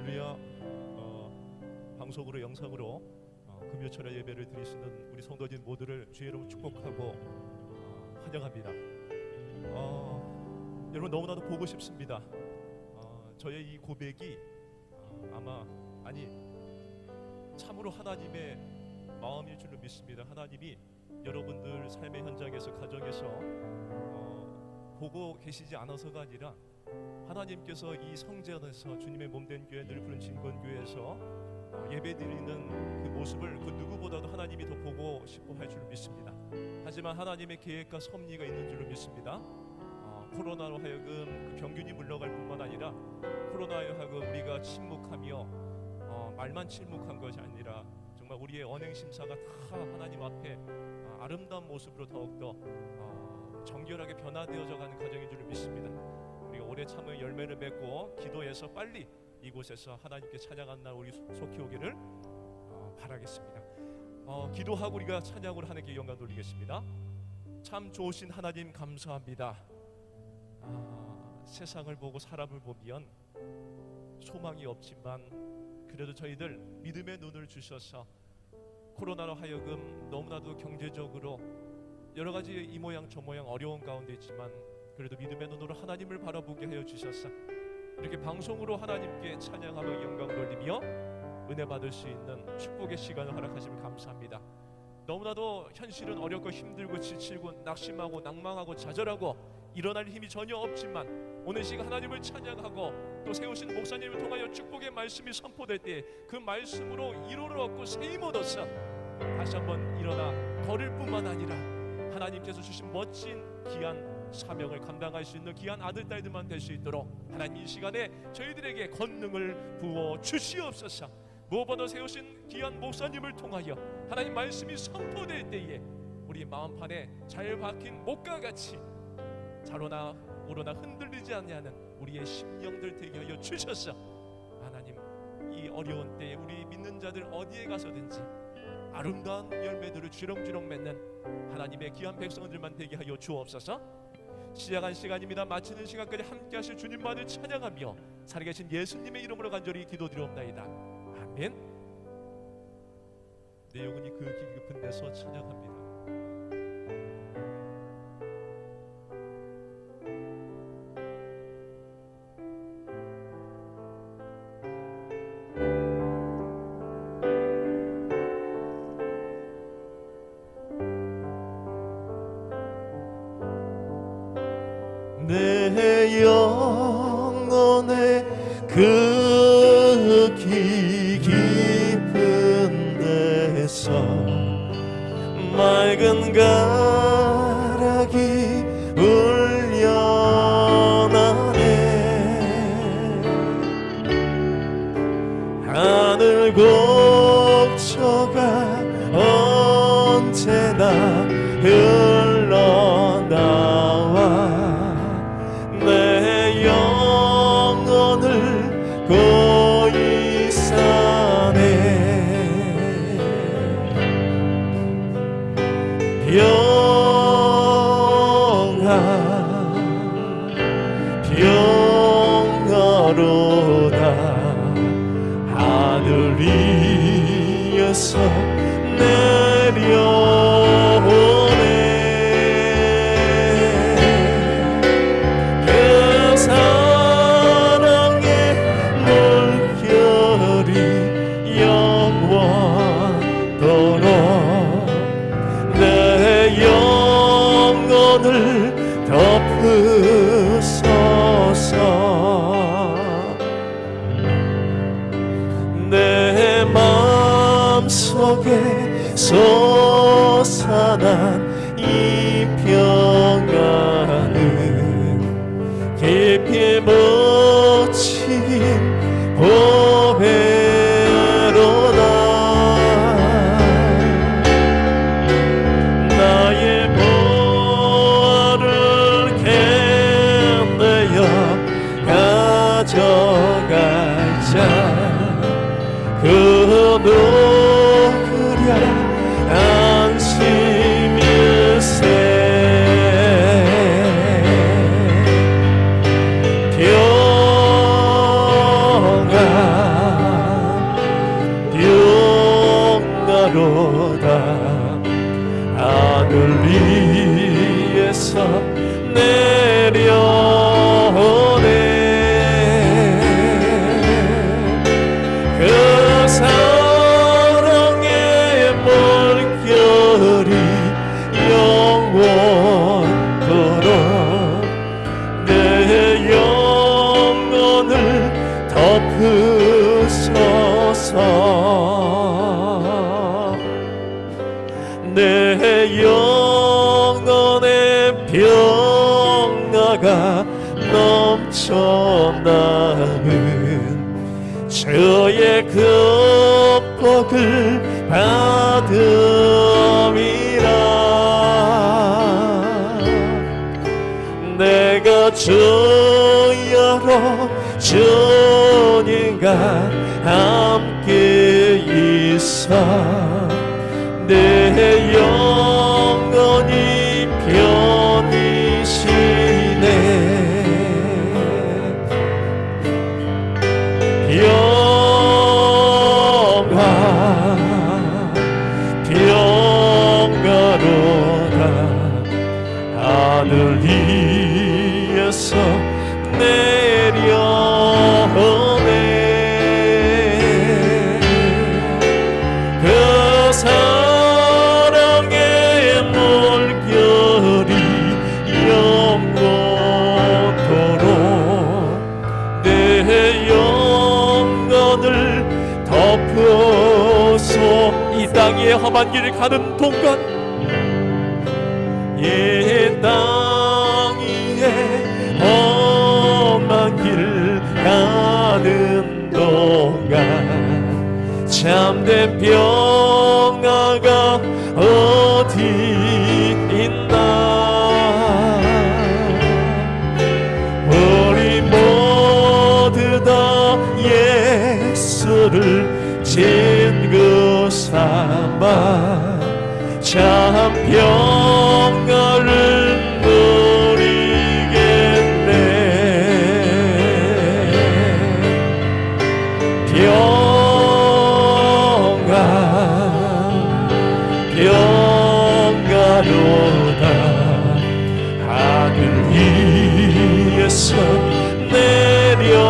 할렐루야. 방송으로 영상으로 금요철에 예배를 드리시는 우리 성도님 모두를 주의 이름으로 축복하고 환영합니다. 여러분 너무나도 보고 싶습니다. 저의 이 고백이 참으로 하나님의 마음일 줄로 믿습니다. 하나님이 여러분들 삶의 현장에서 가정에서 보고 계시지 않아서가 아니라 하나님께서 이 성전 안에서 주님의 몸된 교회 늘 부른 진건교회에서 예배드리는 그 모습을 그 누구보다도 하나님이 더 보고 싶어 할 줄 믿습니다. 하지만 하나님의 계획과 섭리가 있는 줄로 믿습니다. 코로나로 하여금 그 병균이 물러갈 뿐만 아니라 코로나로 하여금 우리가 침묵하며 말만 침묵한 것이 아니라 정말 우리의 언행심사가 다 하나님 앞에 아름다운 모습으로 더욱더 정결하게 변화되어져 가는 과정인 줄로 믿습니다. 우리가 오래 참은 열매를 맺고 기도해서 빨리 이곳에서 하나님께 찬양하는 날 우리 속히 오기를 바라겠습니다. 기도하고 우리가 찬양으로 하나님께 영광 돌리겠습니다. 참 좋으신 하나님 감사합니다. 세상을 보고 사람을 보면 소망이 없지만 그래도 저희들 믿음의 눈을 주셔서 코로나로 하여금 너무나도 경제적으로 여러 가지 이 모양 저 모양 어려운 가운데 있지만 그래도 믿음의 눈으로 하나님을 바라보게 하여 주셔서 이렇게 방송으로 하나님께 찬양하며 영광 돌리며 은혜 받을 수 있는 축복의 시간을 허락하시면 감사합니다. 너무나도 현실은 어렵고 힘들고 지치고 낙심하고 낭망하고 좌절하고 일어날 힘이 전혀 없지만 오늘 시간 하나님을 찬양하고 또 세우신 목사님을 통하여 축복의 말씀이 선포될 때 그 말씀으로 이로를 얻고 세임 얻어서 다시 한번 일어나 걸을 뿐만 아니라 하나님께서 주신 멋진 귀한 사명을 감당할 수 있는 귀한 아들 딸들만 될 수 있도록 하나님 이 시간에 저희들에게 권능을 부어 주시옵소서. 무엇보다 세우신 귀한 목사님을 통하여 하나님 말씀이 선포될 때에 우리 마음판에 잘 박힌 목과 같이 좌로나 우로나 흔들리지 않는 우리의 심령들 되게 하여 주셔서 하나님 이 어려운 때에 우리 믿는 자들 어디에 가서든지 아름다운 열매들을 주렁주렁 맺는 하나님의 귀한 백성들만 되게 하여 주옵소서. 시작한 시간입니다. 마치는 시간까지 함께 하실 주님만을 찬양하며 살아계신 예수님의 이름으로 간절히 기도드리옵나이다. 아멘. 내 영혼이 그 깊은 데서 찬양합니다. 내 영혼의 그 깊은 데서 맑은 가락이 울려나네. 하늘 곡초가 언제나 흘러나와 내 영혼을 고이 사네. 평화로다 하늘 위에서 내려오네. 그 사랑의 물결이 영원토록 내 영혼을 덮으소서. 내 마음속에 솟아난 이 평안은 깊이 묻힌 보배로다. 나의 보화를 캔내어 가져갈 자 그 누구랴 안심일세. 하늘 위에서 내려오네. 그 사랑의 물결이 영원토록 내 영혼을 덮으소서. 내 영혼의 평화가 넘쳐나는 주의 극복을 받음이라. 내가 주여로 주님과 함께 있어 내 영혼이 편이시네. 평화로다. 하늘 위에서 내려오네. 그 사랑의 물결이 영원토록 내 영혼을 덮어서 이 땅 위에 험한 길 가는 동안, 이 땅 위에 험한 길 가는 동안 참된 평화가 어디 있나. 우리 모두 다 예수를 증거 삼아 참 평화를 누리겠네. 평화로다. 하늘 위에서 내려오네.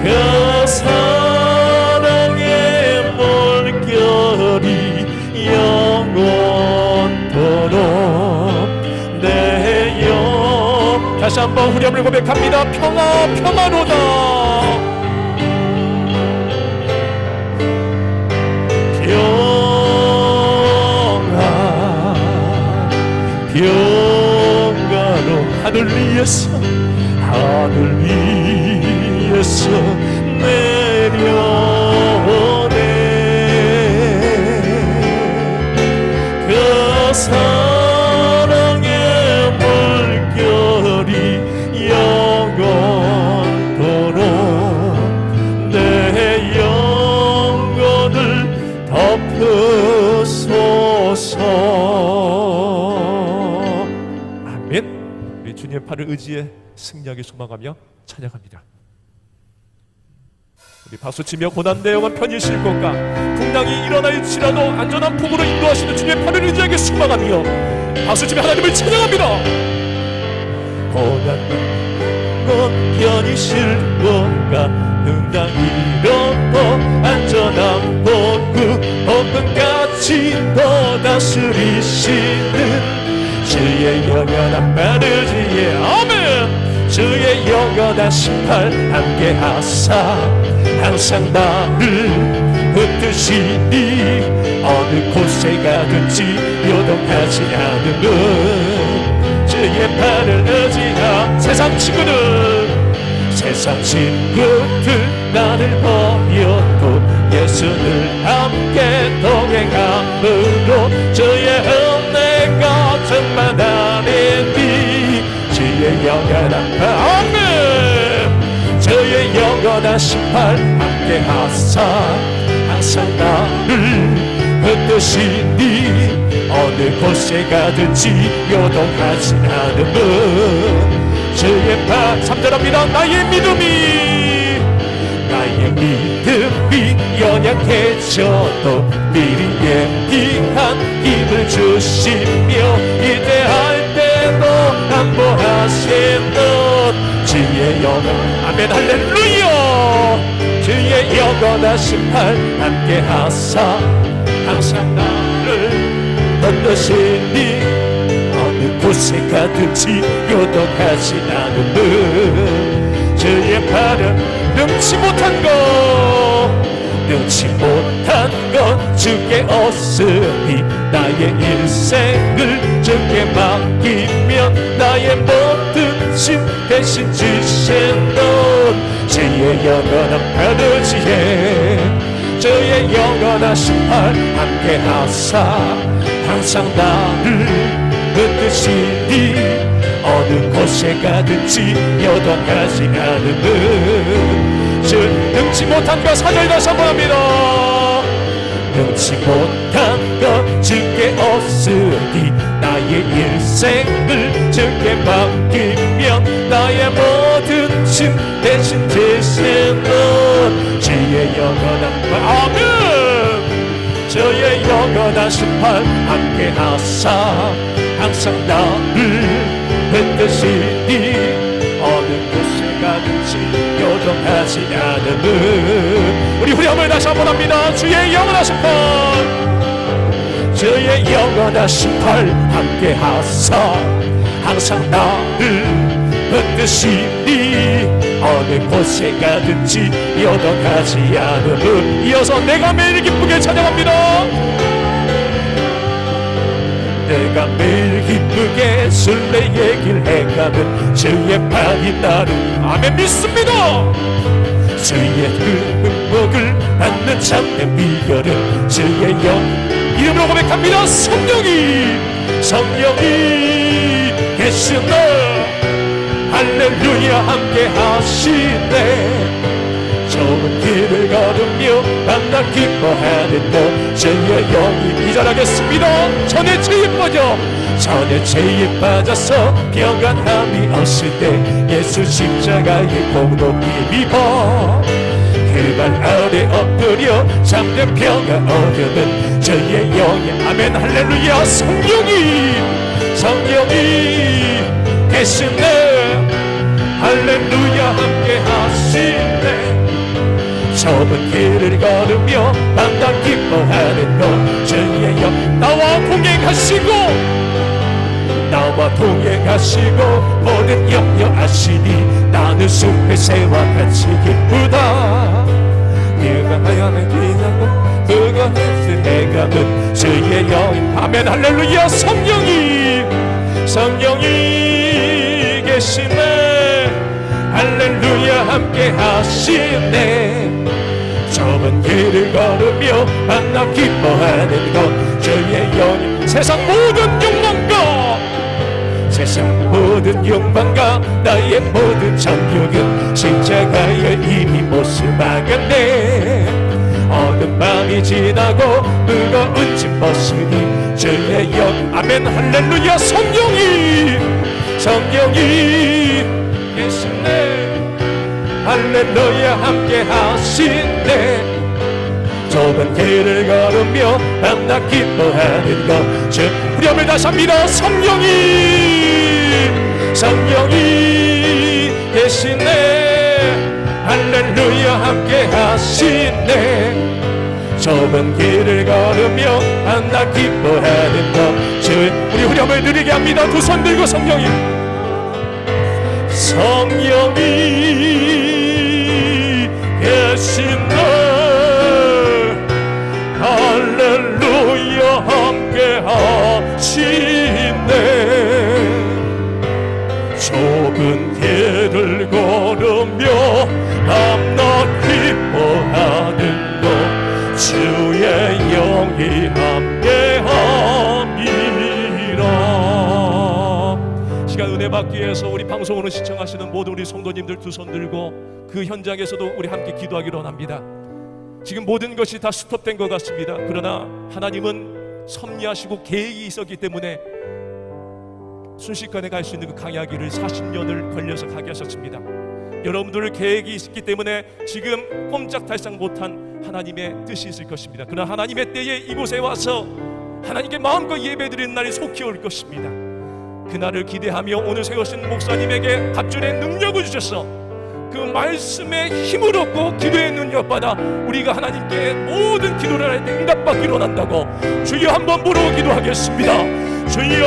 그 사랑의 물결이 영원토록 내 영. 다시 한번 후렴을 고백합니다. 평화로다. 평화로 하늘 위에서 내려오네. 그 사랑의 물결이 영원토록 내 영혼을 덮으소서. 아멘. 우리 주님의 팔을 의지해 승리하게 소망하며 찬양합니다. 우리 박수치며 고난대응은 편히실 것과 풍랑이 일어날지라도 안전한 폭으로 인도하시는 주님의 팔을 의지하게 소망하며 박수치며 하나님을 찬양합니다. 고난은 편히실 것과 풍랑이로도 안전한 폭우 폭풍같이 또 다스리시는 주의 영원한 팔을 의지해 아멘. 주의 영원하신 팔 함께 하사 항상 나를 붙드시니 어느 곳에 가든지 요동하지 않음은 주의 팔을 의지하. 세상 친구들 나를 버려도 예수를 함께 동행함으로 주의 은혜가 충만하리니 주의 영원한 팔 아멘. 주의 영원하신 팔 함께 하사 항상 나를 붙드시니 어느 곳에 가든지 요동하지 않음은 주의 팔. 3절합니다. 나의 믿음이 연약해져도 미리 예비한 힘을 주시며 이대할 때도 안보하시는 주의 영원 아멘 할렐루야 주의 영원하신 팔 함께 하사 항상 나를 건너시니 어느 곳에 가든지 요동하지 않으면 주의 팔은 능치 못한 것 주께 없으니 나의 일생을 주께 맡기면 나의 모든 짐 대신 지신 넌 주의 영원한 바르지에 주의 영원하신 팔 함께 하사 항상 나를 붙드시니 어느 곳에 가든지 요동하지 않으면 주 능치 못한 것 사절 다시 한번 합니다. 능치 못한 것 주께 없으니 나의 일생을 주께 맡기면 나의 모든 짐 대신 지시는 주의 영원한 팔 아멘 주의 영원하신 팔 함께 하사 항상 나를 붙드시니 어느 곳에 가든지 요동하지 않으면 우리 한번 다시 한번 합니다. 주의 영원하신 팔 주의 영원하신 팔 함께 하사 항상 나를 붙드시니 어느 곳에 가든지 요동하지 않으면 이어서 내가 매일 기쁘게 찬양합니다. 내가 매일 기쁘게 순례의 길 행하는 주의 팔이 나를 아멘 믿습니다. 주의 흠목을 받는 참된 비결은 주의 영 이름으로 고백합니다. 성령이 계시네 할렐루야 함께 하시네 좋은 길을 걸으며 만나 기뻐하는 너 주의 영이 이전하겠습니다. 전에 죄에 빠져서 평안함이 없을 때 예수 십자가의 공로를 입어 그 발 아래 엎드려 참된 평안 얻으는 주의 영이 아멘 할렐루야 성령이 계시네 할렐루야 함께 하시네 좁은 길을 걸으며 만나 기뻐하는 너 주의 영 나와 동행하시고 모든 염려하시니 나는 숲의 새와 같이 기쁘다 네가 하얀 기나고 그가 햇을 해가는 주의 영 아멘 할렐루야 성령이 계시네 할렐루야 함께 하시네 좁은 길을 걸으며 만나 기뻐하는 것 주의 영이 세상 모든 욕망과 나의 모든 정욕은 십자가에 이미 못을 막았네 어두운 밤이 지나고 무거운 짐 벗으니 주의 영 아멘 할렐루야 성령이 계시네 할렐루야 함께 하시네 좁은 길을 걸으며 만나 기뻐하는 것 주 우리 한번 다시 합니다. 성령이 계시네 할렐루야 함께 하시네 좁은 길을 걸으며 만나 기뻐하는 것 주 우리 한번 느리게 합니다. 두 손 들고 성령이 계시네 할렐루야 함께 하시네 좁은 길을 걸으며 밤낮 기뻐하는 것 주의 영이 함께 함이라 시간 은혜 받기 위해서 우리 방송으로 시청하시는 모든 우리 성도님들 두 손 들고 그 현장에서도 우리 함께 기도하기로 합니다. 지금 모든 것이 다 스톱된 것 같습니다. 그러나 하나님은 섭리하시고 계획이 있었기 때문에 순식간에 갈 수 있는 그 강야기를 40년을 걸려서 가게 하셨습니다. 여러분들 계획이 있기 때문에 지금 꼼짝달싹 못한 하나님의 뜻이 있을 것입니다. 그러나 하나님의 때에 이곳에 와서 하나님께 마음껏 예배드리는 날이 속히 올 것입니다. 그날을 기대하며 오늘 세우신 목사님에게 갑절의 능력을 주셔서 그 말씀의 힘을 얻고 기도의 능력받아 우리가 하나님께 모든 기도를 할 때 응답받기로 원한다고 주여 한번 부르고 기도하겠습니다. 주여,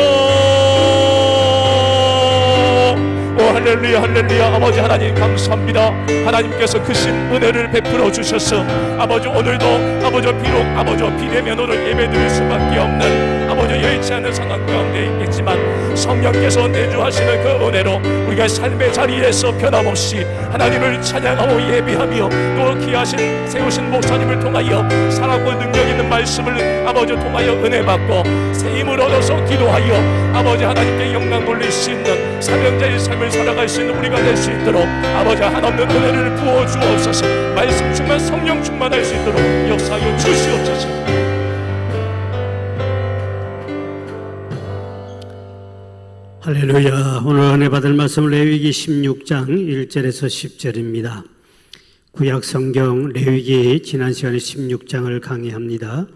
오 할렐루야 할렐루야. 아버지 하나님 감사합니다. 하나님께서 크신 은혜를 베풀어 주셔서 아버지 오늘도 아버지 비록 아버지 비대면으로 예배드릴 수밖에 없는 아버지 여의치 않은 상황 가운데 있겠지만 성령께서 내주하시는 그 은혜로 우리가 삶의 자리에서 변함없이 하나님을 찬양하고 예비하며 또 귀하신 세우신 목사님을 통하여 살았고 능력 있는 말씀을 아버지 통하여 은혜 받고 새 힘을 얻어서 기도하여 아버지 하나님께 영광 돌릴 수 있는 사명자의 삶을 살아갈 수 있는 우리가 될 수 있도록 아버지 한없는 은혜를 부어 주옵소서. 말씀 충만 성령 충만할 수 있도록 역사하여 주시옵소서. 할렐루야. 오늘 은혜 받을 말씀은 레위기 16장 1절에서 10절입니다. 구약 성경 레위기 지난 시간에 16장을 강의합니다.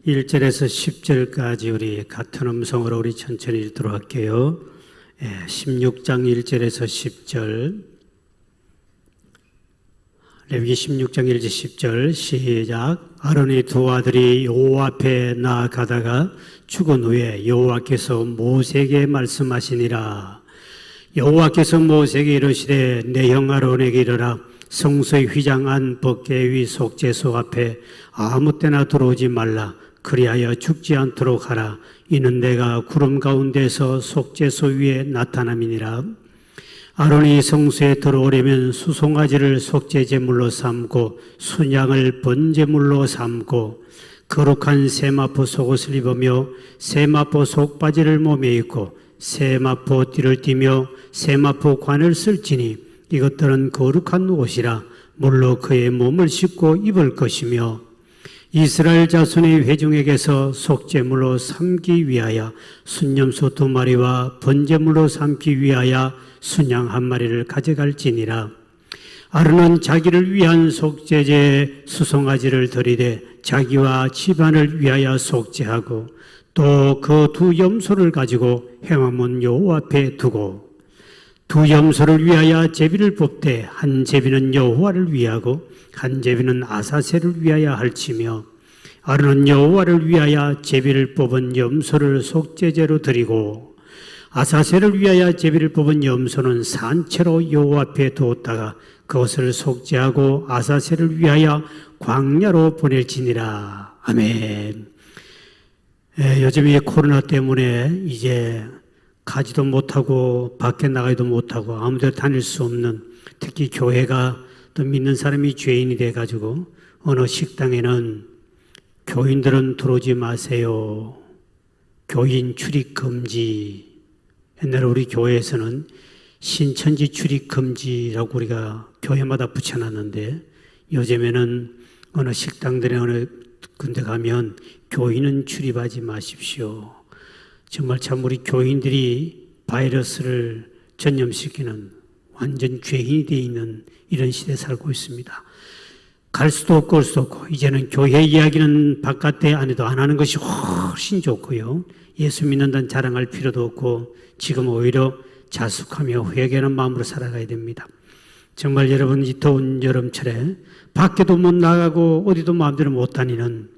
1절에서 10절까지 우리 같은 음성으로 우리 천천히 읽도록 할게요. 16장 1절에서 10절, 레위기 16장 1절 10절 시작. 아론의 두 아들이 여호와 앞에 나아가다가 죽은 후에 여호와께서 모세에게 말씀하시니라. 여호와께서 모세에게 이르시되 내 형 아론에게 이르라. 성소의 휘장 안 법궤 위 속죄소 앞에 아무 때나 들어오지 말라. 그리하여 죽지 않도록 하라. 이는 내가 구름 가운데서 속죄소 위에 나타남이니라. 아론이 성소에 들어오려면 수송아지를 속죄제물로 삼고 순양을 번제물로 삼고 거룩한 세마포 속옷을 입으며 세마포 속바지를 몸에 입고 세마포 띠를 띠며 세마포 관을 쓸지니 이것들은 거룩한 옷이라. 물로 그의 몸을 씻고 입을 것이며 이스라엘 자손의 회중에게서 속죄물로 삼기 위하여 순염소 2마리와 번제물로 삼기 위하여 순양 1마리를 가져갈지니라. 아론은 자기를 위한 속죄제 수송아지를 드리되 자기와 집안을 위하여 속죄하고 또 그 두 염소를 가지고 회막문 여호와 앞에 두고 두 염소를 위하여 제비를 뽑되 한 제비는 여호와를 위하고 한 제비는 아사셀을 위하여 할지며 아론은 여호와를 위하여 제비를 뽑은 염소를 속죄제로 드리고 아사셀을 위하여 제비를 뽑은 염소는 산채로 여호와 앞에 두었다가 그것을 속죄하고 아사셀을 위하여 광야로 보낼지니라. 아멘. 요즘 이 코로나 때문에 이제 가지도 못하고 밖에 나가지도 못하고 아무데도 다닐 수 없는, 특히 교회가 또 믿는 사람이 죄인이 돼가지고 어느 식당에는 교인들은 들어오지 마세요, 교인 출입 금지. 옛날에 우리 교회에서는 신천지 출입 금지라고 우리가 교회마다 붙여놨는데 요즘에는 어느 식당들에 어느 군데 가면 교인은 출입하지 마십시오. 정말 참 우리 교인들이 바이러스를 전염시키는 완전 죄인이 되어 있는 이런 시대에 살고 있습니다. 갈 수도 없고 올 수도 없고 이제는 교회 이야기는 바깥에 안에도 안 하는 것이 훨씬 좋고요. 예수 믿는다는 자랑할 필요도 없고 지금 오히려 자숙하며 회개하는 마음으로 살아가야 됩니다. 정말 여러분 이 더운 여름철에 밖에도 못 나가고 어디도 마음대로 못 다니는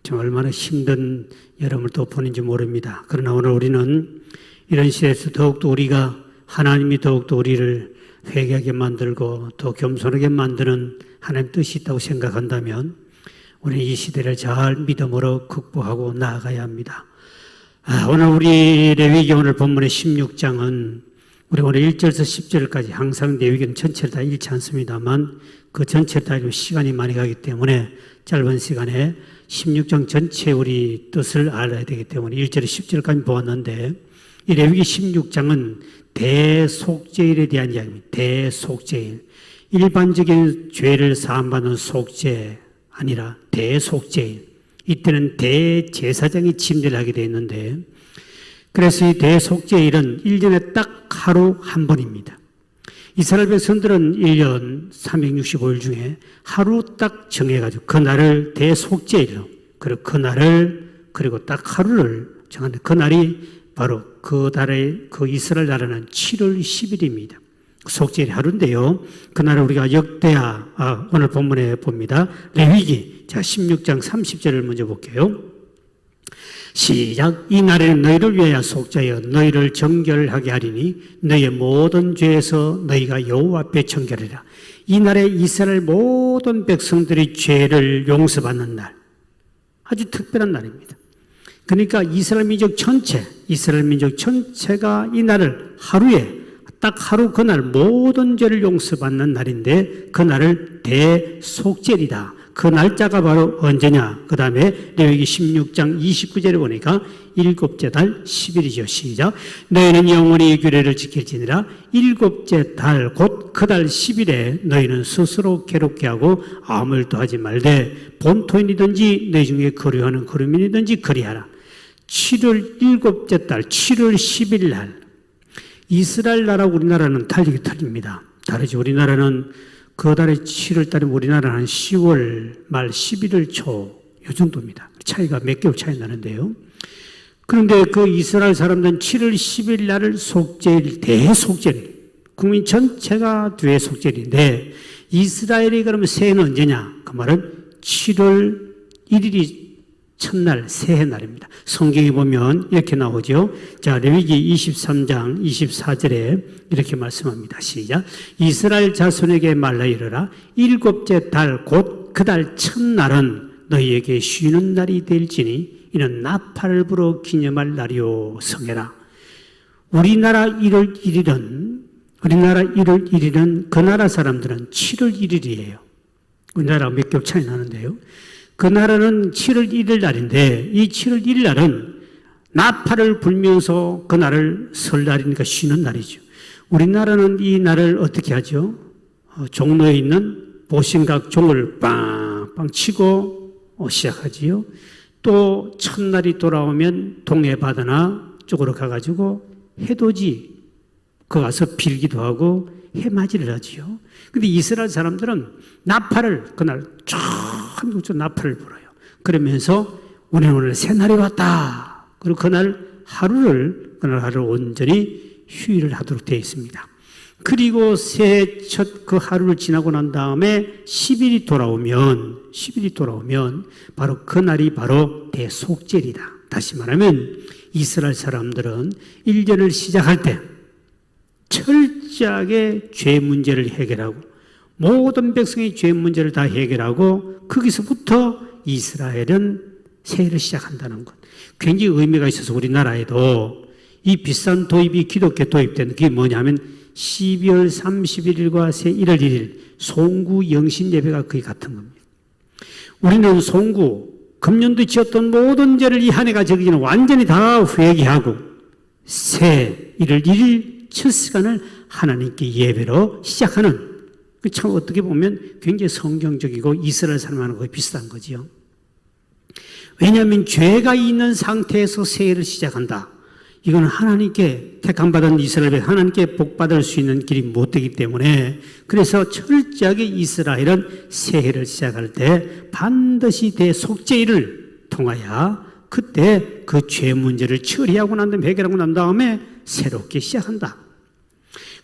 정말 얼마나 힘든 여름을 또 보낸지 모릅니다. 그러나 오늘 우리는 이런 시대에서 더욱더 우리가 하나님이 더욱더 우리를 회개하게 만들고 더 겸손하게 만드는 하나님 뜻이 있다고 생각한다면 우리는 이 시대를 잘 믿음으로 극복하고 나아가야 합니다. 오늘 우리 레위기 오늘 본문의 16장은 우리 오늘 1절에서 10절까지 항상 레위기는 전체를 다 읽지 않습니다만 그 전체를 다 읽으면 시간이 많이 가기 때문에 짧은 시간에 16장 전체 우리 뜻을 알아야 되기 때문에 1절에서 10절까지 보았는데 이 레위기 16장은 대속죄일에 대한 이야기입니다. 대속죄일. 일반적인 죄를 사함받는 속죄 아니라 대속죄일. 이때는 대제사장이 침례를 하게 되어 있는데 그래서 이 대속죄일은 1년에 딱 하루 한 번입니다. 이스라엘 백성들은 1년 365일 중에 하루 딱 정해가지고 그날을 대속죄일로, 그리고 그리고 딱 하루를 정하는데 그날이 바로 그 달의 그 이스라엘 나라는 7월 10일입니다. 속죄일 하루인데요. 그날을 우리가 오늘 본문에 봅니다. 레위기, 자 16장 30절을 먼저 볼게요. 시작. 이 날에는 너희를 위하여 속죄하여 너희를 정결하게 하리니 너희의 모든 죄에서 너희가 여호와 앞에 정결하리라. 이 날에 이스라엘 모든 백성들이 죄를 용서받는 날, 아주 특별한 날입니다. 그러니까 이스라엘 민족 전체가 이 날을 하루에 딱 하루 그날 모든 죄를 용서받는 날인데 그 날을 대속죄일이다. 그 날짜가 바로 언제냐? 그 다음에 레위기 16장 29절에 보니까 일곱째 달 10일이죠. 시작. 너희는 영원히 이 규례를 지킬지니라. 일곱째 달 곧 그 달 10일에 너희는 스스로 괴롭게 하고 아무 일도 하지 말되 본토인이든지 너희 중에 거류하는 거류민이든지 그리하라. 7월 일곱째 달 7월 10일 날 이스라엘 나라하고 우리나라는 틀립니다. 다르죠. 우리나라는 그 달의 7월 달에 우리나라는 10월 말 11월 초 이 정도입니다. 차이가 몇 개월 차이 나는데요. 그런데 그 이스라엘 사람들은 7월 10일 날을 속죄일, 대속죄일, 국민 전체가 대속죄일인데 이스라엘이 그러면 새해는 언제냐? 그 말은 7월 1일이 첫날 새해 날입니다. 성경에 보면 이렇게 나오죠. 자, 레위기 23장 24절에 이렇게 말씀합니다. 시작. 이스라엘 자손에게 말라 이르라. 일곱째 달 곧 그 달 첫날은 너희에게 쉬는 날이 될지니 이는 나팔을 불어 기념할 날이요 성해라. 우리나라 1월 1일은 그 나라 사람들은 7월 1일이에요. 우리나라가 몇 개월 차이 나는데요. 그 나라는 7월 1일 날인데 이 7월 1일 날은 나팔을 불면서 그 날을 설날이니까 쉬는 날이죠. 우리나라는 이 날을 어떻게 하죠? 종로에 있는 보신각 종을 빵빵 치고 시작하지요. 또 첫날이 돌아오면 동해바다나 쪽으로 가가지고 해돋이 거 가서 빌기도 하고 해맞이를 하지요. 근데 이스라엘 사람들은 나팔을 그날 쫙 나팔을 불어요. 그러면서 우리는 오늘 새날이 왔다. 그리고 그날 하루를 온전히 휴일을 하도록 되어 있습니다. 그리고 새해 첫 그 하루를 지나고 난 다음에 10일이 돌아오면 바로 그날이 바로 대속죄일이다. 다시 말하면 이스라엘 사람들은 1년을 시작할 때 철저하게 죄 문제를 해결하고 모든 백성의 죄 문제를 다 해결하고 거기서부터 이스라엘은 새해를 시작한다는 것. 굉장히 의미가 있어서 우리나라에도 이 비싼 도입이 기독교 도입된 그게 뭐냐면 12월 31일과 새 1월 1일 송구 영신 예배가 거의 같은 겁니다. 우리는 송구 금년도 지었던 모든 죄를 이 한 해가 저기는 완전히 다 회개하고 새 1월 1일 첫 시간을 하나님께 예배로 시작하는 참 어떻게 보면 굉장히 성경적이고 이스라엘 사람하고 거의 비슷한 거지요. 왜냐하면 죄가 있는 상태에서 새해를 시작한다. 이건 하나님께 택함받은 이스라엘에 하나님께 복받을 수 있는 길이 못 되기 때문에 그래서 철저하게 이스라엘은 새해를 시작할 때 반드시 대속죄일을 통하여 그때 그 죄 문제를 처리하고 난 다음에 해결하고 난 다음에 새롭게 시작한다.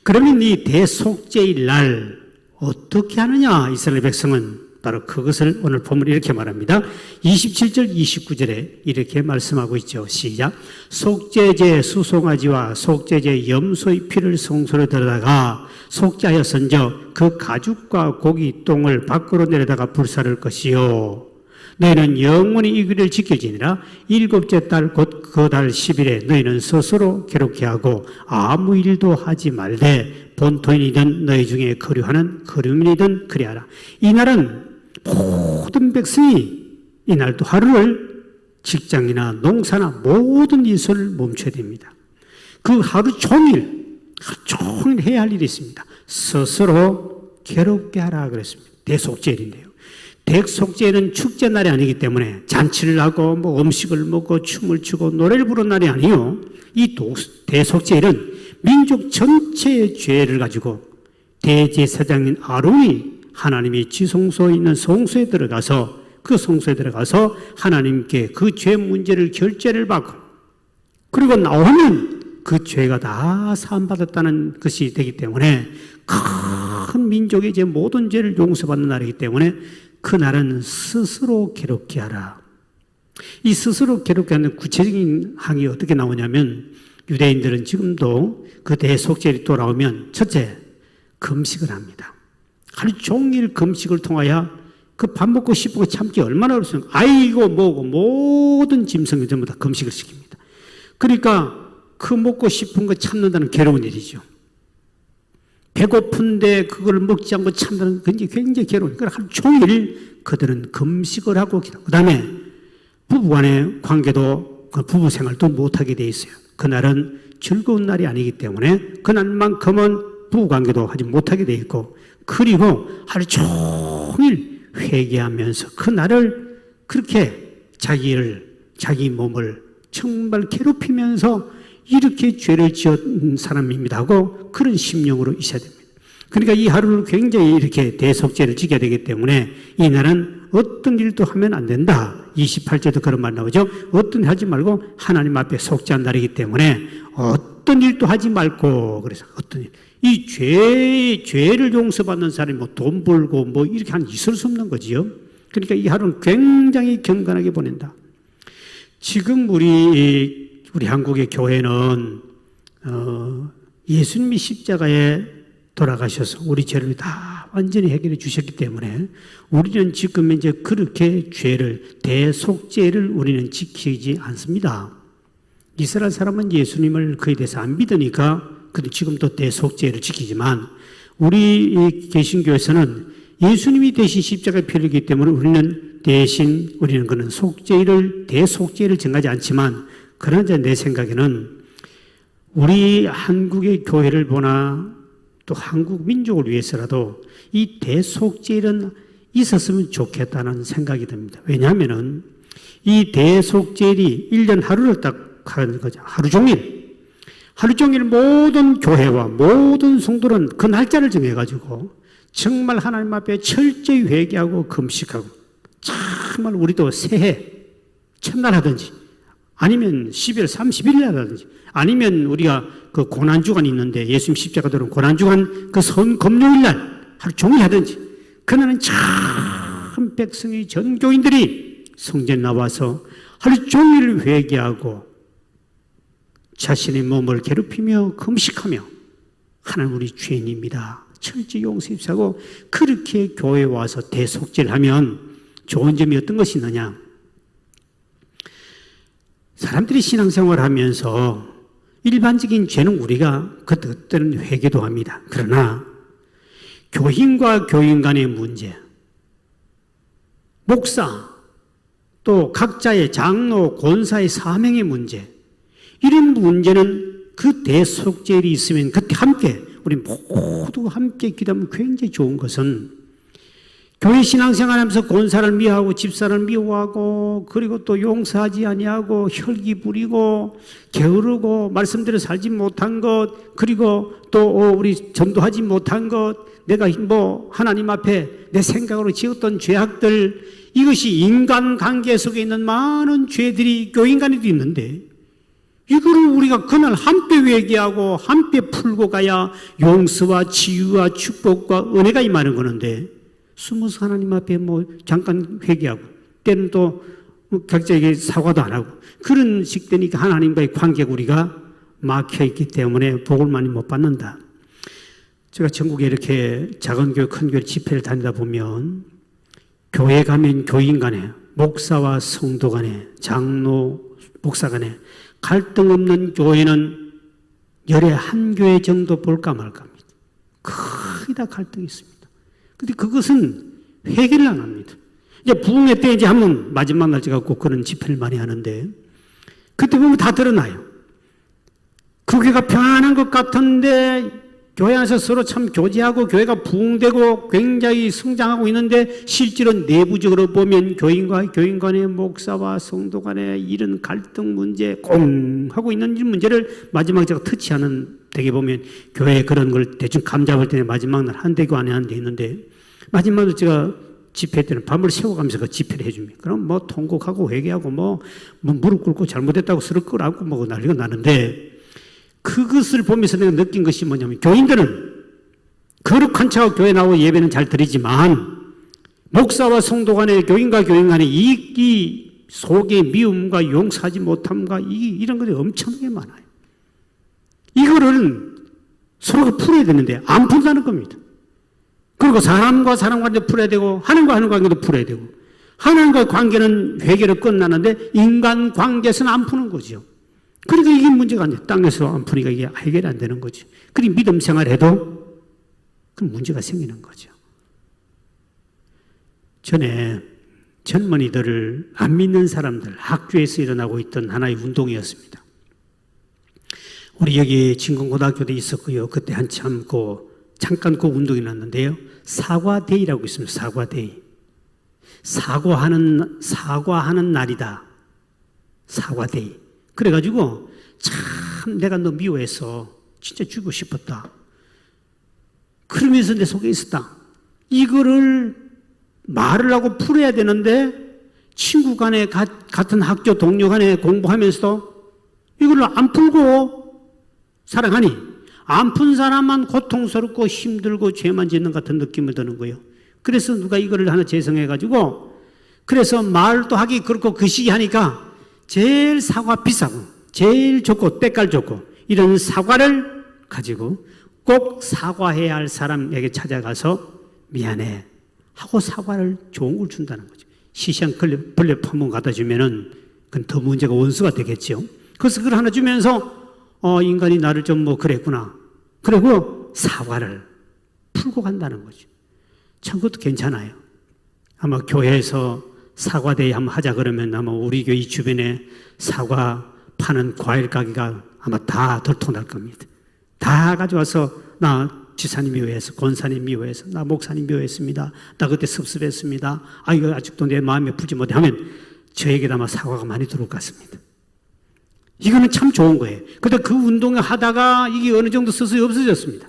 그러면 이 대속죄일 날 어떻게 하느냐? 이스라엘 백성은 바로 그것을 오늘 본문이 이렇게 말합니다. 27절 29절에 이렇게 말씀하고 있죠. 시작. 속죄제 수송아지와 속죄제 염소의 피를 성소로 들여다가 속죄하였은즉 그 가죽과 고기 똥을 밖으로 내려다가 불사를 것이요. 너희는 영원히 이 규례를 지킬지니라. 일곱째 달 곧 그 달 10일에 너희는 스스로 괴롭게 하고 아무 일도 하지 말되 본토인이든 너희 중에 거류하는 거류민이든 그리하라. 이 날은 모든 백성이 이 날도 하루를 직장이나 농사나 모든 일을 멈춰야 됩니다. 그 하루 종일 해야 할 일이 있습니다. 스스로 괴롭게 하라 그랬습니다. 대속죄일인데요. 대속죄일은 축제 날이 아니기 때문에 잔치를 하고 뭐 음식을 먹고 춤을 추고 노래를 부르는 날이 아니요. 이 대속죄일은 민족 전체의 죄를 가지고 대제사장인 아론이 하나님의 지성소에 있는 성소에 들어가서 그 성소에 들어가서 하나님께 그 죄 문제를 결제를 받고 그리고 나오면 그 죄가 다 사함받았다는 것이 되기 때문에 큰 민족의 이제 모든 죄를 용서받는 날이기 때문에 그 날은 스스로 괴롭게 하라. 이 스스로 괴롭게 하는 구체적인 항이 어떻게 나오냐면 유대인들은 지금도 그 대속죄일이 돌아오면 첫째 금식을 합니다. 하루 종일 금식을 통하여 그 밥 먹고 싶은 거 참기 얼마나 어렵습니까? 아이고 뭐고 모든 짐승을 전부 다 금식을 시킵니다. 그러니까 그 먹고 싶은 거 참는다는 괴로운 일이죠. 배고픈데 그걸 먹지 않고 참는 굉장히 괴로운. 그러니까 하루 종일 그들은 금식을 하고 그 다음에 부부간의 관계도 부부 생활도 못하게 돼 있어요. 그날은 즐거운 날이 아니기 때문에 그날만큼은 부부 관계도 하지 못하게 돼 있고 그리고 하루 종일 회개하면서 그 날을 그렇게 자기 몸을 정말 괴롭히면서 이렇게 죄를 지은 사람입니다 하고 그런 심령으로 있어야 됩니다. 그러니까 이 하루를 굉장히 이렇게 대속죄를 지켜야 되기 때문에 이 날은 어떤 일도 하면 안 된다. 28절도 그런 말 나오죠. 어떤 일 하지 말고 하나님 앞에 속죄한 날이기 때문에 어떤 일도 하지 말고 그래서 어떤 일. 이 죄를 용서받는 사람이 뭐 돈 벌고 뭐 이렇게 있을 수 없는 거지요. 그러니까 이 하루는 굉장히 경건하게 보낸다. 지금 우리 한국의 교회는 예수님이 십자가에 돌아가셔서 우리 죄를 다 완전히 해결해 주셨기 때문에 우리는 지금 이제 그렇게 대속죄를 우리는 지키지 않습니다. 이스라엘 사람은 예수님을 그에 대해서 안 믿으니까 근데 지금도 대속죄를 지키지만 우리 개신교에서는 예수님이 대신 십자가에 피를 흘리기 때문에 우리는 그는 대속죄를 정하지 않지만 그러나 내 생각에는 우리 한국의 교회를 보나 또 한국 민족을 위해서라도 이 대속죄일은 있었으면 좋겠다는 생각이 듭니다. 왜냐하면은 이 대속죄일이 1년 하루를 딱 하는 거죠. 하루 종일 모든 교회와 모든 성도는 그 날짜를 정해가지고 정말 하나님 앞에 철저히 회개하고 금식하고 정말 우리도 새해 첫날 하든지 아니면 12월 31일 하든지 아니면 우리가 그 고난주간 있는데 예수님 십자가 들은 고난주간 그 금요일 날 하루 종일 하든지 그날은 참 백성의 전교인들이 성전에 나와서 하루 종일 회개하고 자신의 몸을 괴롭히며 금식하며 하나님 우리 죄인입니다. 철저히 용서하고 그렇게 교회에 와서 대속죄를 하면 좋은 점이 어떤 것이 있느냐. 사람들이 신앙생활을 하면서 일반적인 죄는 우리가 그때는 회개도 합니다. 그러나 교인과 교인 간의 문제, 목사, 또 각자의 장로, 권사의 사명의 문제 이런 문제는 그 대속죄일이 있으면 그때 함께 우리 모두 함께 기도하면 굉장히 좋은 것은 교회 신앙생활하면서 권사를 미워하고 집사를 미워하고 그리고 또 용서하지 아니하고 혈기 부리고 게으르고 말씀대로 살지 못한 것 그리고 또 우리 전도하지 못한 것 내가 뭐 하나님 앞에 내 생각으로 지었던 죄악들 이것이 인간관계 속에 있는 많은 죄들이 교인 간에도 있는데 이거를 우리가 그날 함께 회개하고 함께 풀고 가야 용서와 치유와 축복과 은혜가 임하는 거는데 숨어서 하나님 앞에 뭐 잠깐 회개하고 때는 또 각자에게 사과도 안 하고 그런 식 되니까 하나님과의 관계가 우리가 막혀있기 때문에 복을 많이 못 받는다. 제가 전국에 이렇게 작은 교회 큰 교회 집회를 다니다 보면 교회 가면 교인 간에 목사와 성도 간에 장로 목사 간에 갈등 없는 교회는 열에 한 교회 정도 볼까 말까입니다. 거의 다 갈등이 있습니다. 근데 그것은 회개를 안 합니다. 이제 부흥회 때 이제 한번 마지막 날짜 갖고 그런 집회를 많이 하는데 그때 보면 다 드러나요. 그 교회가 평안한 것 같은데 교회 안에서 서로 참 교제하고 교회가 부흥되고 굉장히 성장하고 있는데 실제로 내부적으로 보면 교인과 교인 간의 목사와 성도 간의 이런 갈등 문제 공 하고 있는 이 문제를 마지막에 제가 터치하는 되게 보면 교회에 그런 걸 대충 감잡을 때 마지막 날 한 대고 안에 한 대 있는데 마지막 날 제가 집회 때는 밤을 새워가면서 그 집회를 해줍니다. 그럼 뭐 통곡하고 회개하고 뭐 무릎 꿇고 잘못했다고 스를 끄라고 뭐 난리가 나는데 그것을 보면서 내가 느낀 것이 뭐냐면 교인들은 거룩한 척 교회 나오고 예배는 잘 드리지만 목사와 성도 간에 교인과 교인 간에 이 속의 미움과 용서하지 못함과 이런 것이 엄청나게 많아요. 이거를 서로가 풀어야 되는데 안 푼다는 겁니다. 그리고 사람과 사람 관계도 풀어야 되고 하나님과 하나님 관계도 풀어야 되고 하나님과의 관계는 회개로 끝나는데 인간 관계에서는 안 푸는 거죠. 그러니까 이게 문제가 안 돼. 땅에서 안 푸니까 이게 해결이 안 되는 거죠. 그리고 믿음 생활해도 그 문제가 생기는 거죠. 전에 젊은이들을 안 믿는 사람들 학교에서 일어나고 있던 하나의 운동이었습니다. 우리 여기 진공고등학교도 있었고요. 그때 한참 잠깐 그 운동이 났는데요. 사과데이라고 있습니다. 사과데이. 사과하는 날이다. 사과데이. 그래가지고 참 내가 너 미워해서 진짜 죽고 싶었다. 그러면서 내 속에 있었다. 이거를 말을 하고 풀어야 되는데 친구 간에 같은 학교 동료 간에 공부하면서도 이걸 안 풀고 살아가니 안 푼 사람만 고통스럽고 힘들고 죄만 짓는 같은 느낌이 드는 거예요. 그래서 누가 이거를 하나 재성해가지고 그래서 말도 하기 그렇고 그 시기 하니까 제일 사과 비싸고 제일 좋고 때깔 좋고 이런 사과를 가지고 꼭 사과해야 할 사람에게 찾아가서 미안해 하고 사과를 좋은 걸 준다는 거죠. 시시한 벌레 한번 갖다 주면은 그건 더 문제가 원수가 되겠죠. 그래서 그걸 하나 주면서 인간이 나를 좀 그랬구나. 그리고 사과를 풀고 간다는 거죠. 참 그것도 괜찮아요. 아마 교회에서 사과대회 한번 하자 그러면 아마 우리 교회 주변에 사과 파는 과일 가게가 아마 다 들통날 겁니다. 다 가져와서 나 지사님 미워해서, 권사님 미워해서, 나 목사님 미워했습니다. 나 그때 섭섭했습니다. 이거 아직도 내 마음에 풀지 못해 하면 저에게도 아마 사과가 많이 들어올 것 같습니다. 이거는 참 좋은 거예요. 근데 그 운동을 하다가 이게 어느 정도 서서히 없어졌습니다.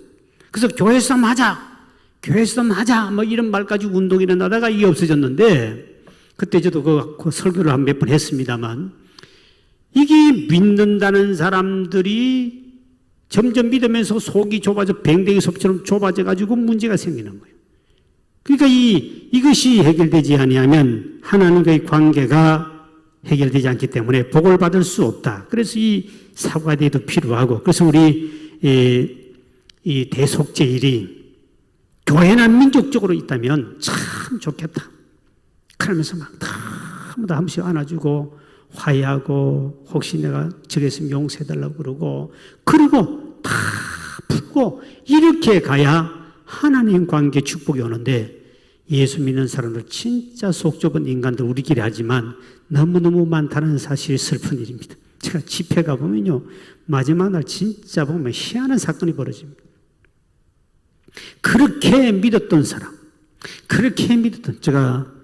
그래서 교회에서 한번 하자. 교회에서 한번 하자. 이런 말까지 운동이 일어나다가 이게 없어졌는데 그때 저도 그 설교를 한 몇 번 했습니다만 이게 믿는다는 사람들이 점점 믿으면서 속이 좁아져 뱅뱅이 섭처럼 좁아져 가지고 문제가 생기는 거예요. 그러니까 이것이 해결되지 아니하면 하나님과의 관계가 해결되지 않기 때문에 복을 받을 수 없다. 그래서 이 사과대회도 필요하고 그래서 우리 이 대속제일이 교회나 민족적으로 있다면 참 좋겠다. 그러면서 막 다 한 번씩 안아주고 화해하고 혹시 내가 저랬으면 용서해달라고 그러고 그리고 다 풀고 이렇게 가야 하나님 관계 축복이 오는데 예수 믿는 사람들 진짜 속 좁은 인간들 우리끼리 하지만 너무너무 많다는 사실이 슬픈 일입니다. 제가 집회 가보면요 마지막 날 진짜 보면 희한한 사건이 벌어집니다. 그렇게 믿었던 사람 그렇게 믿었던 제가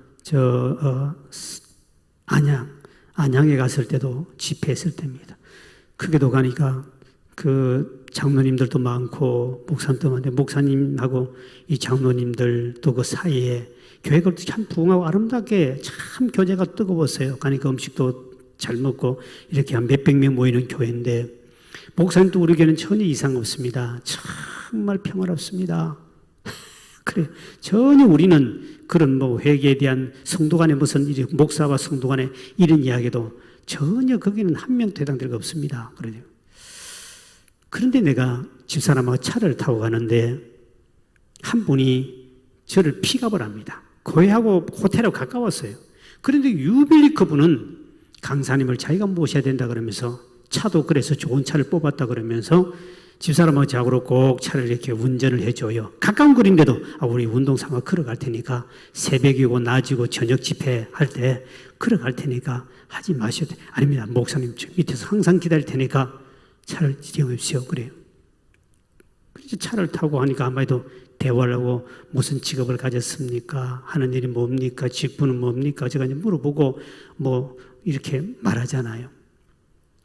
안양에 갔을 때도 집회했을 때입니다. 크게도 가니까 그 장로님들도 많고 목사님도 많은데 목사님하고 이 장로님들도 그 사이에 교회가 참 부흥하고 아름답게 참 교제가 뜨거웠어요. 가니까 음식도 잘 먹고 이렇게 한 몇백 명 모이는 교회인데 목사님도 우리 교회는 전혀 이상 없습니다. 정말 평화롭습니다. 그래 전혀 우리는 그런 회개에 대한 성도 간의 무슨 목사와 성도 간의 이런 이야기도 전혀 거기는 한 명도 해당될 거 없습니다. 그런데 내가 집사람하고 차를 타고 가는데 한 분이 저를 픽업을 합니다. 교회하고 호텔하고 가까웠어요. 그런데 유빌리 그분은 강사님을 자기가 모셔야 된다 그러면서 차도 그래서 좋은 차를 뽑았다 그러면서 집사람하고 저하고 꼭 차를 이렇게 운전을 해줘요. 가까운 거리인데도 우리 운동삼아 걸어갈 테니까 새벽이고 낮이고 저녁 집회할 때 걸어갈 테니까 하지 마셔도 돼. 아닙니다. 목사님 저 밑에서 항상 기다릴 테니까 차를 이용해주세요. 그래요. 그래서 차를 타고 하니까 아마도 대화를 하고 무슨 직업을 가졌습니까? 하는 일이 뭡니까? 직분은 뭡니까? 제가 이제 물어보고 이렇게 말하잖아요.